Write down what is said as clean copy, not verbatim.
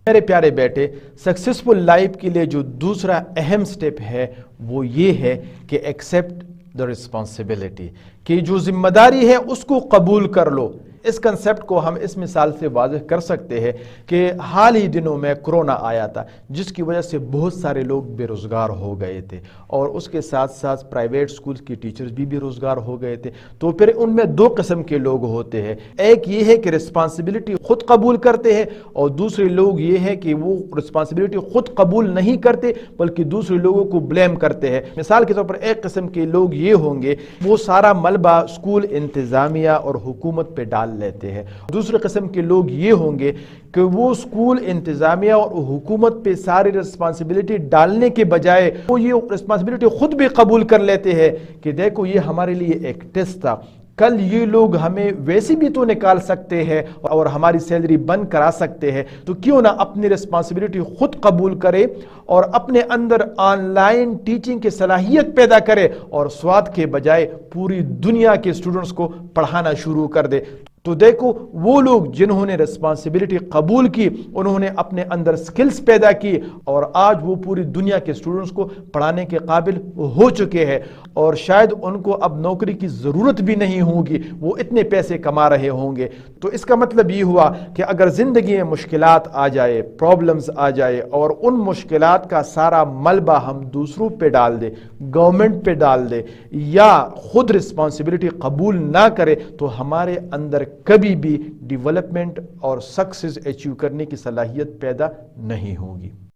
میرے پیارے بیٹے، سکسیسفل لائف کے لیے جو دوسرا اہم سٹیپ ہے وہ یہ ہے کہ ایکسیپٹ دا رسپانسبلٹی، کہ جو ذمہ داری ہے اس کو قبول کر لو۔ اس کنسیپٹ کو ہم اس مثال سے واضح کر سکتے ہیں کہ حال ہی دنوں میں کرونا آیا تھا، جس کی وجہ سے بہت سارے لوگ بے روزگار ہو گئے تھے، اور اس کے ساتھ ساتھ پرائیویٹ سکولز کی ٹیچرز بھی بے روزگار ہو گئے تھے۔ تو پھر ان میں دو قسم کے لوگ ہوتے ہیں، ایک یہ ہے کہ رسپانسبلٹی خود قبول کرتے ہیں، اور دوسرے لوگ یہ ہے کہ وہ رسپانسبلٹی خود قبول نہیں کرتے بلکہ دوسرے لوگوں کو بلیم کرتے ہیں۔ مثال کے طور پر ایک قسم کے لوگ یہ ہوں گے، وہ سارا ملبہ اسکول انتظامیہ اور حکومت پہ ڈال لیتے ہیں۔ دوسرے قسم کے لوگ یہ ہوں گے کہ وہ اسکول انتظامیہ اور حکومت پہ ساری رسپانسبلٹی ڈالنے کے بجائے وہ یہ رسپانسبلٹی خود بھی قبول کر لیتے ہیں کہ دیکھو یہ ہمارے لیے ایک ٹیسٹ تھا، کل یہ لوگ ہمیں ویسے بھی تو نکال سکتے ہیں اور ہماری سیلری بند کرا سکتے ہیں، تو کیوں نہ اپنی رسپانسبلٹی خود قبول کرے اور اپنے اندر آن لائن ٹیچنگ کی صلاحیت پیدا کرے اور سوات کے بجائے پوری دنیا کے اسٹوڈنٹس کو پڑھانا شروع کر دے۔ تو دیکھو وہ لوگ جنہوں نے رسپانسبلٹی قبول کی، انہوں نے اپنے اندر سکلز پیدا کی، اور آج وہ پوری دنیا کے اسٹوڈنٹس کو پڑھانے کے قابل ہو چکے ہیں، اور شاید ان کو اب نوکری کی ضرورت بھی نہیں ہوگی، وہ اتنے پیسے کما رہے ہوں گے۔ تو اس کا مطلب یہ ہوا کہ اگر زندگی میں مشکلات آ جائے، پرابلمز آ جائے، اور ان مشکلات کا سارا ملبہ ہم دوسروں پہ ڈال دیں، گورنمنٹ پہ ڈال دیں، یا خود رسپانسبلٹی قبول نہ کرے، تو ہمارے اندر کبھی بھی ڈیولپمنٹ اور سکسیس اچیو کرنے کی صلاحیت پیدا نہیں ہوگی۔